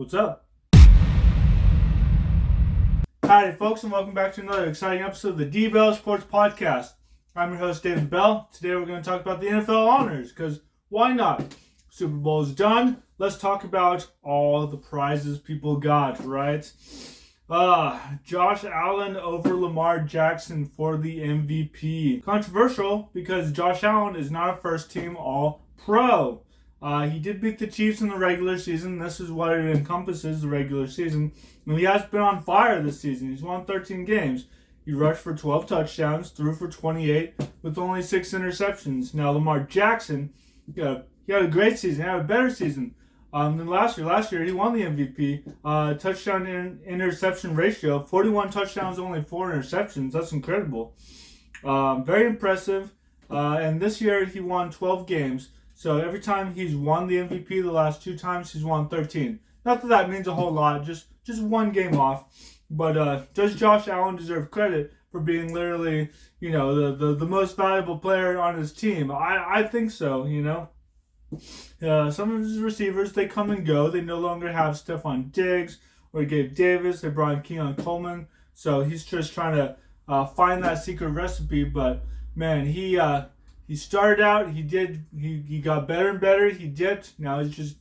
What's up? Howdy, folks, and welcome back to another exciting episode of the D-Bell Sports Podcast. I'm your host, David Bell. Today we're going to talk about the NFL honors, because why not? Super Bowl is done. Let's talk about all the prizes people got, right? Josh Allen over Lamar Jackson for the MVP. Controversial because Josh Allen is not a first-team All-Pro. He did beat the Chiefs in the regular season. This is what it encompasses, the regular season. And he has been on fire this season. He's won 13 games. He rushed for 12 touchdowns, threw for 28 with only 6 interceptions. Now, Lamar Jackson, he had a great season. He had a better season than last year. Last year, he won the MVP. Touchdown interception ratio, 41 touchdowns, only 4 interceptions. That's incredible. Very impressive. And this year, he won 12 games. So every time he's won the MVP, the last 2 times, he's won 13. Not that that means a whole lot, just one game off. But does Josh Allen deserve credit for being literally, the most valuable player on his team? I think so, Some of his receivers, they come and go. They no longer have Stephon Diggs or Gabe Davis. They brought in Keon Coleman. So he's just trying to find that secret recipe. But, man, he started out, he got better and better. He dipped. Now he's just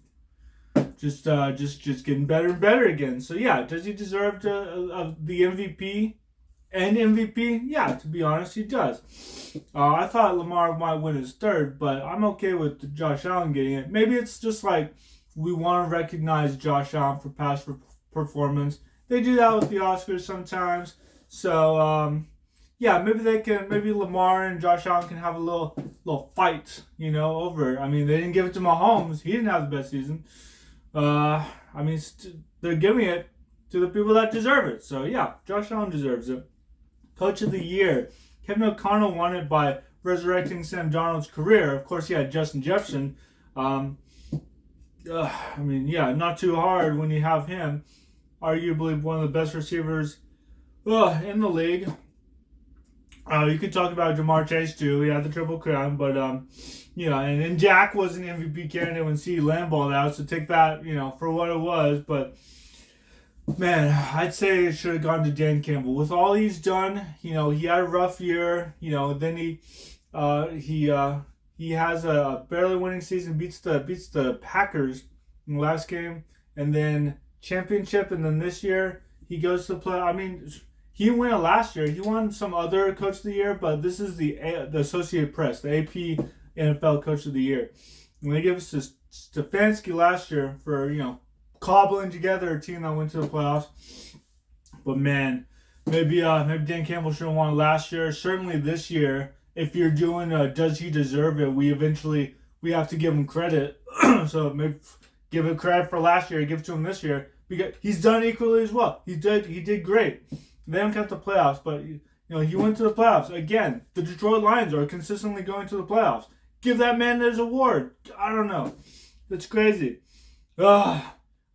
getting better and better again. So yeah, does he deserve the MVP and MVP? Yeah, to be honest, he does. I thought Lamar might win his third, but I'm okay with Josh Allen getting it. Maybe it's just like we want to recognize Josh Allen for past performance. They do that with the Oscars sometimes. So yeah, maybe Lamar and Josh Allen can have a little fight, over it. I mean, they didn't give it to Mahomes. He didn't have the best season. They're giving it to the people that deserve it. So yeah, Josh Allen deserves it. Coach of the Year. Kevin O'Connell won it by resurrecting Sam Darnold's career. Of course, he had Justin Jefferson. Not too hard when you have him. Arguably one of the best receivers in the league. You could talk about Ja'Marr Chase too. He had the Triple Crown, but and Dak was an MVP candidate when CeeDee Lamb balled out. So take that, for what it was. But man, I'd say it should have gone to Dan Campbell. With all he's done, he had a rough year. Then he has a barely winning season. Beats the Packers in the last game, and then championship, and then this year he goes to play. He didn't win it last year. He won some other Coach of the Year, but this is the Associated Press, the AP NFL Coach of the Year. And they gave us to Stefanski last year for, cobbling together a team that went to the playoffs. But man, maybe Dan Campbell should have won last year. Certainly this year, if you're doing does he deserve it, we have to give him credit. So maybe give him credit for last year, give it to him this year, because he's done equally as well. He did great. They don't count the playoffs, but he went to the playoffs. Again, the Detroit Lions are consistently going to the playoffs. Give that man his award. I don't know. That's crazy.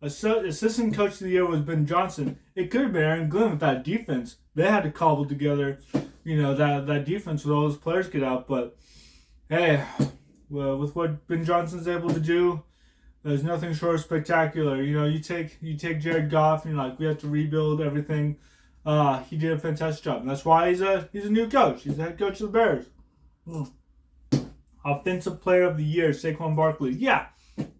Assistant Coach of the Year was Ben Johnson. It could have been Aaron Glenn with that defense. They had to cobble together, that defense with all those players get out. But hey, with what Ben Johnson's able to do, there's nothing short of spectacular. You take Jared Goff and you're like, we have to rebuild everything. He did a fantastic job, and that's why he's a new coach. He's the head coach of the Bears. Offensive Player of the Year, Saquon Barkley. Yeah,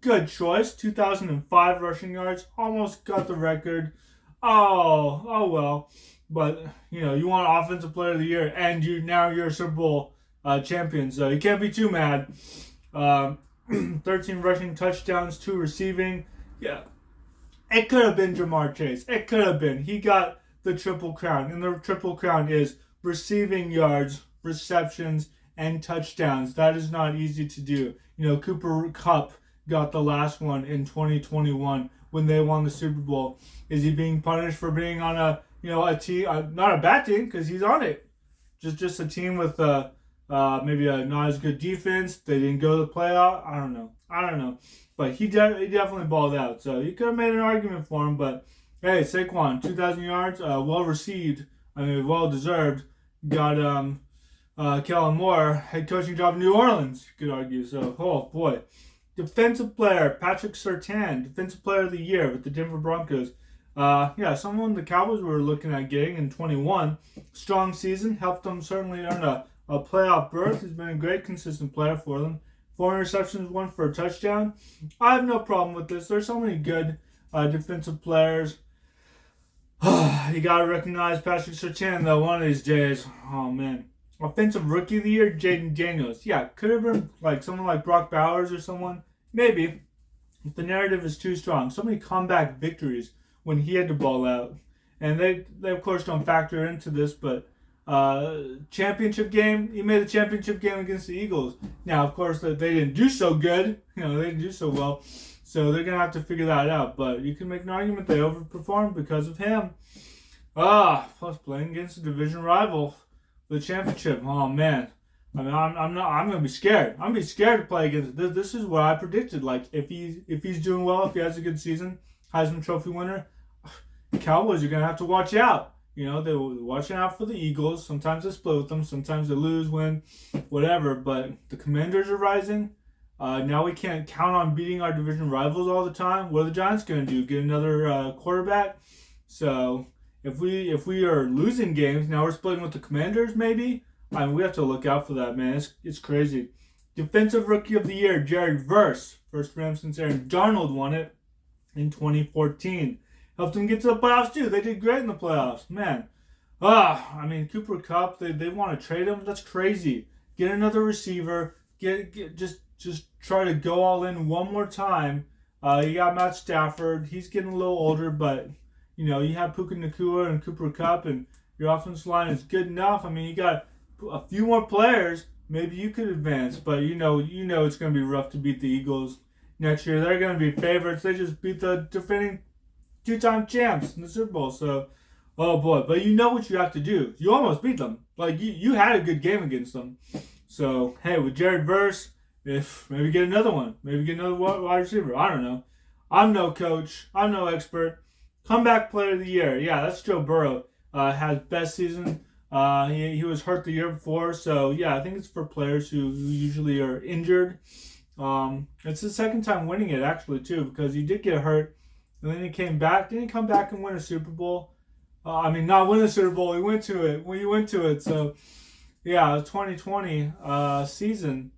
good choice. 2005 rushing yards, almost got the record. Oh well. But you want Offensive Player of the Year, and you're a Super Bowl champion, so you can't be too mad. 13 rushing touchdowns, 2 receiving. Yeah, it could have been Ja'Marr Chase. It could have been. He got the Triple Crown, and the Triple Crown is receiving yards, receptions, and touchdowns. That is not easy to do. Cooper Kupp got the last one in 2021 when they won the Super Bowl. Is he being punished for being on a team, not a bad team, because he's on it, just a team with maybe a not as good defense? They didn't go to the playoff. I don't know, but he definitely balled out. So you could have made an argument for him, but hey, Saquon, 2,000 yards, well received. Well deserved. Got Kellen Moore, head coaching job in New Orleans, you could argue. So, oh boy, Defensive player, Patrick Surtain, Defensive Player of the Year with the Denver Broncos. Someone the Cowboys were looking at getting in 21. Strong season, helped them certainly earn a playoff berth. He's been a great, consistent player for them. 4 interceptions, 1 for a touchdown. I have no problem with this. There's so many good defensive players. You got to recognize Patrick Surtain, though, one of these days. Oh, man. Offensive Rookie of the Year, Jaden Daniels. Yeah, could have been like someone like Brock Bowers or someone. Maybe. If the narrative is too strong. So many comeback victories when he had to ball out. And they of course, don't factor into this, but championship game, he made the championship game against the Eagles. Now, of course, they didn't do so good. They didn't do so well. So they're going to have to figure that out. But you can make an argument they overperformed because of him. Plus playing against a division rival for the championship. Oh, man. I mean, I'm going to be scared. I'm going to be scared to play against this. This is what I predicted. Like, if he's doing well, if he has a good season, Heisman Trophy winner, Cowboys are going to have to watch out. They're watching out for the Eagles. Sometimes they split with them. Sometimes they lose, win, whatever. But the Commanders are rising. Now we can't count on beating our division rivals all the time. What are the Giants going to do? Get another quarterback? So if we are losing games, now we're splitting with the Commanders maybe? I mean, we have to look out for that, man. It's crazy. Defensive Rookie of the Year, Jared Verse. First Ram since Aaron Darnold won it in 2014. Helped them get to the playoffs, too. They did great in the playoffs. Man. I mean, Cooper Kupp, they want to trade him. That's crazy. Get another receiver. Just try to go all in one more time. You got Matt Stafford. He's getting a little older, but, you have Puka Nacua and Cooper Kupp, and your offensive line is good enough. I mean, you got a few more players. Maybe you could advance, but you know it's going to be rough to beat the Eagles next year. They're going to be favorites. They just beat the defending 2-time champs in the Super Bowl. So, oh boy. But you know what you have to do. You almost beat them. Like, you had a good game against them. So, hey, with Jared Verse, maybe get another one. Maybe get another wide receiver. I don't know. I'm no coach. I'm no expert. Comeback Player of the Year. Yeah, that's Joe Burrow. Had best season. He was hurt the year before. So, yeah, I think it's for players who usually are injured. It's his second time winning it, actually, too, because he did get hurt. And then he came back. Didn't he come back and win a Super Bowl? Not win a Super Bowl. He went to it. So, yeah, the 2020 season.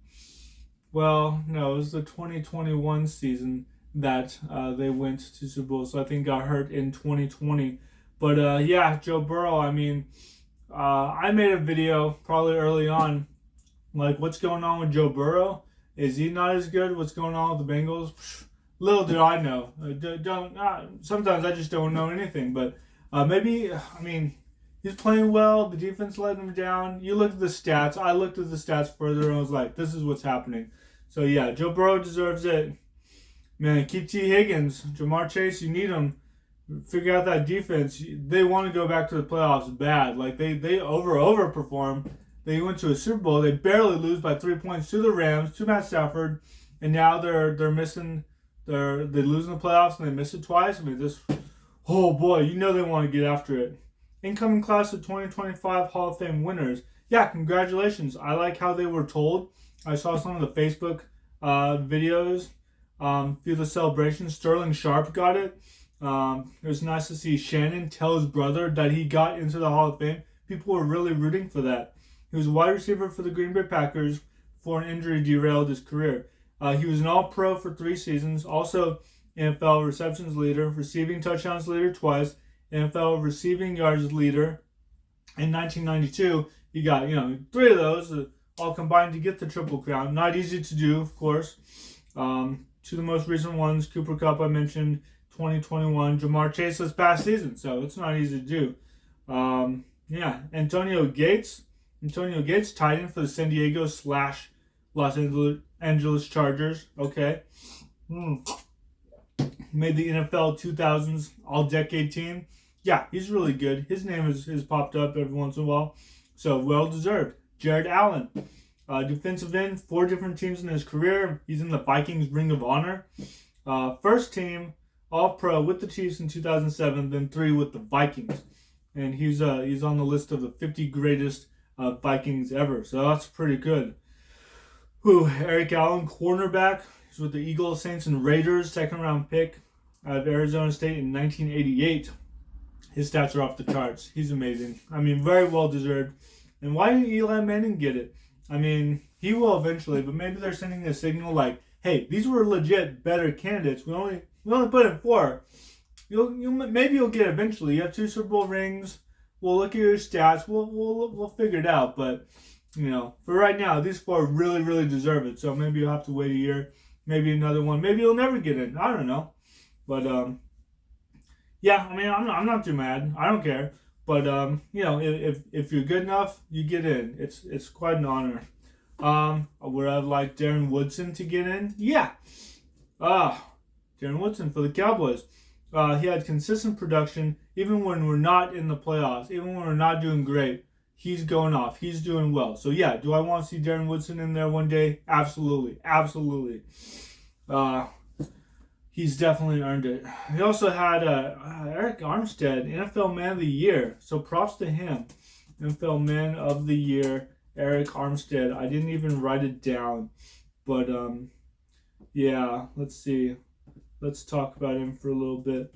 Well, no, it was the 2021 season that they went to Super Bowl. So I think got hurt in 2020. But, Joe Burrow, I mean, I made a video probably early on, like, what's going on with Joe Burrow? Is he not as good? What's going on with the Bengals? Little did I know. Sometimes I just don't know anything. But he's playing well. The defense let him down. You look at the stats. I looked at the stats further and I was like, this is what's happening. So, yeah, Joe Burrow deserves it. Man, keep T. Higgins. Jamar Chase, you need him. Figure out that defense. They want to go back to the playoffs bad. Like, they overperform. They went to a Super Bowl. They barely lose by 3 points to the Rams, to Matt Stafford. And now they're missing... They lose in the playoffs and they miss it twice. I mean, oh boy, they want to get after it. Incoming class of 2025 Hall of Fame winners. Yeah, congratulations. I like how they were told. I saw some of the Facebook videos through the celebration. Sterling Sharp got it. It was nice to see Shannon tell his brother that he got into the Hall of Fame. People were really rooting for that. He was a wide receiver for the Green Bay Packers before an injury derailed his career. He was an All-Pro for 3 seasons. Also, NFL receptions leader, receiving touchdowns leader twice, NFL receiving yards leader. In 1992, he got 3 of those, all combined to get the Triple Crown. Not easy to do, of course. 2 of the most recent ones, Cooper Kupp I mentioned, 2021. Jamar Chase this past season, so it's not easy to do. Antonio Gates, tight end for the San Diego / Los Angeles Chargers. Okay. Made the NFL 2000s All-Decade team. Yeah, he's really good. His name is popped up every once in a while. So, well-deserved. Jared Allen. Defensive end, 4 different teams in his career. He's in the Vikings Ring of Honor. First team All-Pro with the Chiefs in 2007, then 3 with the Vikings. And he's on the list of the 50 greatest Vikings ever. So, that's pretty good. Eric Allen, cornerback. He's with the Eagles, Saints, and Raiders. Second round pick out of Arizona State in 1988. His stats are off the charts. He's amazing. I mean, very well deserved. And why didn't Eli Manning get it? I mean, he will eventually, but maybe they're sending a signal like, hey, these were legit better candidates. We only put in 4. Maybe you'll get it eventually. You have 2 Super Bowl rings. We'll look at your stats. We'll figure it out. But for right now, these 4 really, really deserve it. So maybe you'll have to wait a year, maybe another one. Maybe you'll never get in. I don't know. But yeah, I mean, I'm not too mad. I don't care. But if you're good enough, you get in. It's quite an honor. Would I like Darren Woodson to get in? Yeah. Darren Woodson for the Cowboys. He had consistent production even when we're not in the playoffs, even when we're not doing great. He's going off. He's doing well. So yeah, do I want to see Darren Woodson in there one day? Absolutely. Absolutely. He's definitely earned it. He also had Eric Armstead, NFL Man of the Year. So props to him. NFL Man of the Year, Eric Armstead. I didn't even write it down. But yeah, let's see. Let's talk about him for a little bit.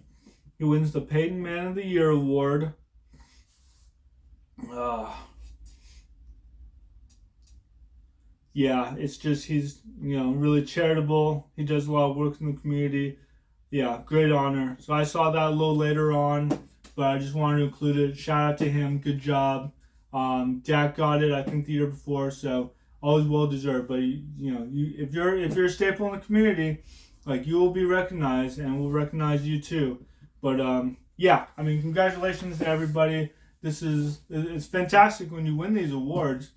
He wins the Peyton Man of the Year award. Yeah, it's just he's really charitable. He does a lot of work in the community. Yeah, great honor. So I saw that a little later on, but I just wanted to include it. Shout out to him. Good job. Dak got it, I think, the year before, so always well deserved. But if you're a staple in the community, like, you will be recognized, and we'll recognize you too. But yeah, I mean, congratulations to everybody. It's fantastic when you win these awards.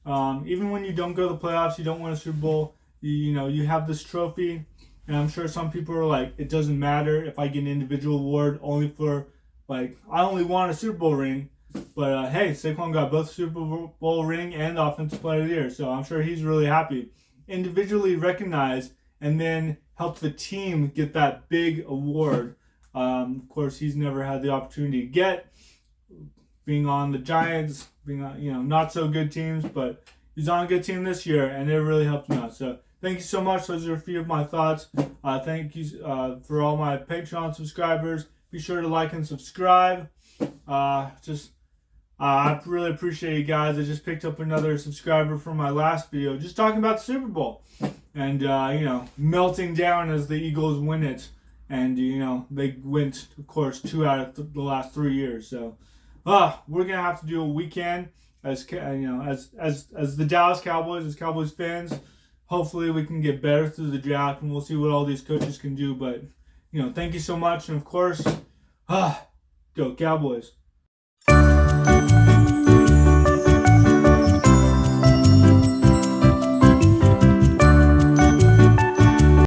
Even when you don't go to the playoffs, you don't win a Super Bowl, you have this trophy, and I'm sure some people are like, it doesn't matter if I get an individual award only for, like, I only want a Super Bowl ring. But hey, Saquon got both Super Bowl ring and Offensive Player of the Year, so I'm sure he's really happy. Individually recognized, and then help the team get that big award. Of course, he's never had the opportunity to get, being on the Giants, being on, not so good teams, but he's on a good team this year, and it really helped him out. So thank you so much. Those are a few of my thoughts. Thank you for all my Patreon subscribers. Be sure to like and subscribe. I really appreciate you guys. I just picked up another subscriber from my last video, just talking about the Super Bowl. And, melting down as the Eagles win it. And, they went, of course, 2 out of the last 3 years. So, we're going to have to do a weekend as the Dallas Cowboys, as Cowboys fans. Hopefully we can get better through the draft, and we'll see what all these coaches can do. But, thank you so much. And, of course, go Cowboys.